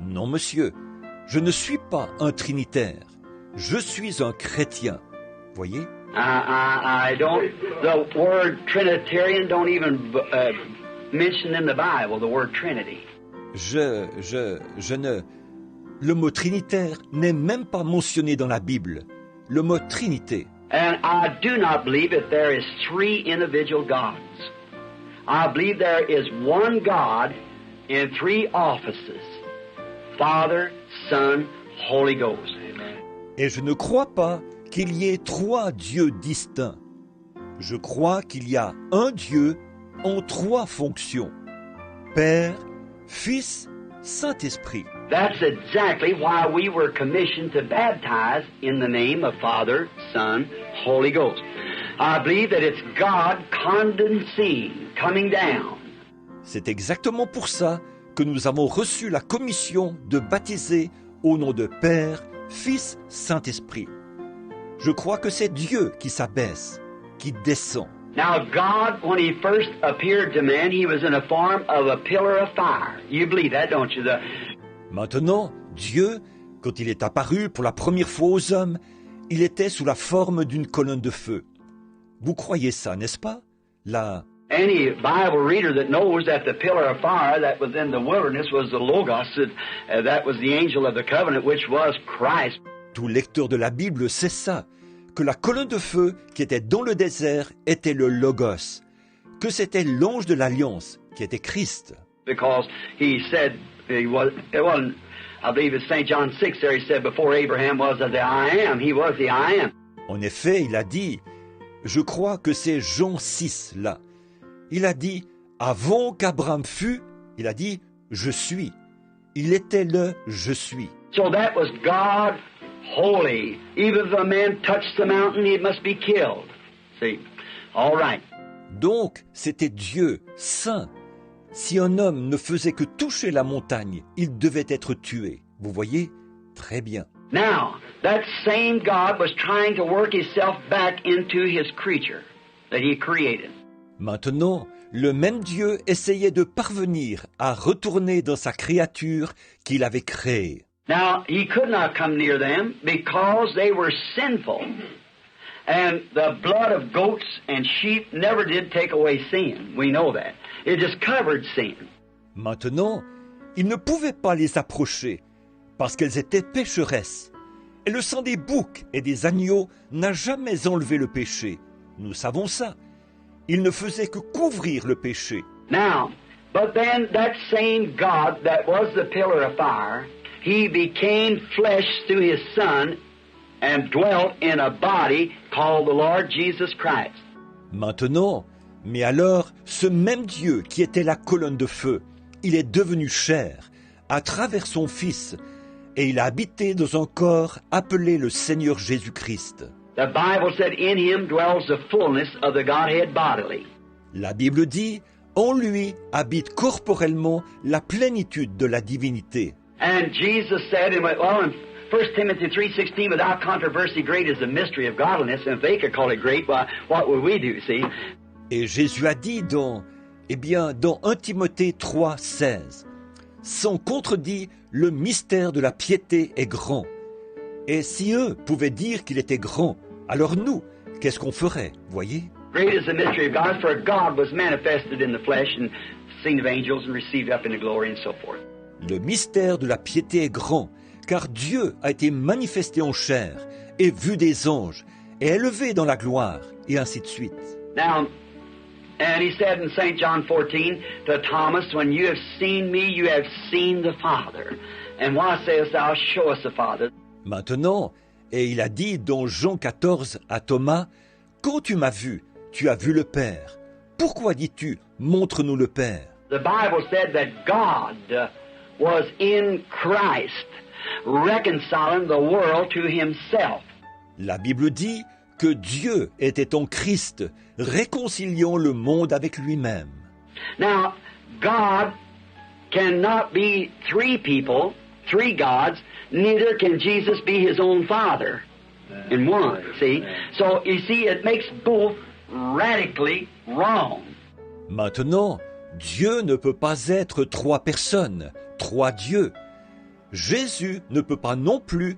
Non, monsieur, je ne suis pas un trinitaire. Je suis un chrétien. Voyez? I don't. The word Trinitarian don't even mention in the Bible the word Trinity. Je ne... Le mot trinitaire n'est même pas mentionné dans la Bible. Le mot trinité. And I do not believe that there is three individual gods. I believe there is one God in three offices. Father, Son, Holy Ghost. Et je ne crois pas qu'il y ait trois dieux distincts. Je crois qu'il y a un Dieu en trois fonctions. Père, Fils, Saint-Esprit. That's exactly why we were commissioned to baptize in the name of Father, Son, Holy Ghost. I believe that it's God condensing, coming down. C'est exactement pour ça que nous avons reçu la commission de baptiser au nom de Père, Fils, Saint-Esprit. Je crois que c'est Dieu qui s'abaisse, qui descend. Now God, when He first appeared to man, He was in the form of a pillar of fire. You believe that, don't you? Maintenant, Dieu, quand il est apparu pour la première fois aux hommes, il était sous la forme d'une colonne de feu. Vous croyez ça, n'est-ce pas? Any Bible reader that knows that the pillar of fire that was in the wilderness was the Logos, that was the angel of the covenant, which was Christ. Tout lecteur de la Bible sait ça, que la colonne de feu qui était dans le désert était le Logos, que c'était l'ange de l'Alliance qui était Christ. Because he said, it wasn't, I believe it's St. John 6 there, he said, before Abraham was the I am, he was the I am. En effet, il a dit, je crois que c'est Jean 6 là, il a dit, avant qu'Abraham fût, il a dit, je suis. Il était le je suis. So that was God holy. Even if a man touched the mountain, he must be killed. See? All right. Donc, c'était Dieu, saint. Si un homme ne faisait que toucher la montagne, il devait être tué. Vous voyez? Très bien. Now, that same God was trying to work himself back into his creature that he created. Maintenant, le même Dieu essayait de parvenir à retourner dans sa créature qu'il avait créée. Now, he could not come near them because they were sinful. And the blood of goats and sheep never did take away sin. We know that. It just covered sin. Maintenant, il ne pouvait pas les approcher parce qu'elles étaient pécheresses. Et le sang des boucs et des agneaux n'a jamais enlevé le péché. Nous savons ça. Il ne faisait que couvrir le péché. Now, but then that same God that was the pillar of fire, he became flesh through his Son and dwelt in a body called the Lord Jesus Christ. Maintenant, mais alors, ce même Dieu qui était la colonne de feu, il est devenu chair à travers son Fils et il a habité dans un corps appelé le Seigneur Jésus-Christ. The Bible said, in him dwells the fullness of the Godhead bodily. La Bible dit, en lui habite corporellement la plénitude de la divinité. And Jesus said, in 1 Timothy 3:16, without controversy, great is the mystery of godliness. And if they could call it great, well, what would we do, see? Et Jésus a dit dans 1 Timothée 3:16, sans contredit, le mystère de la piété est grand. Et si eux pouvaient dire qu'il était grand, alors nous, qu'est-ce qu'on ferait, voyez? Great is the mystery of God, for God was manifested in the flesh and seen of angels and received up into glory and so forth. Le mystère de la piété est grand, car Dieu a été manifesté en chair et vu des anges et élevé dans la gloire, et ainsi de suite. Now, and he said in St. John 14 to Thomas, when you have seen me, you have seen the Father. And why sayest thou, show us the Father? Maintenant, et il a dit dans Jean 14 à Thomas, quand tu m'as vu, tu as vu le Père. Pourquoi dis-tu, montre-nous le Père? The Bible said that God was in Christ, reconciling the world to himself. La Bible dit que Dieu était en Christ, réconciliant le monde avec lui-même. Now, God cannot be three people, three gods, neither can Jesus be his own Father in one, see? So, you see, it makes both radically wrong. Maintenant, Dieu ne peut pas être trois personnes, trois dieux. Jésus ne peut pas non plus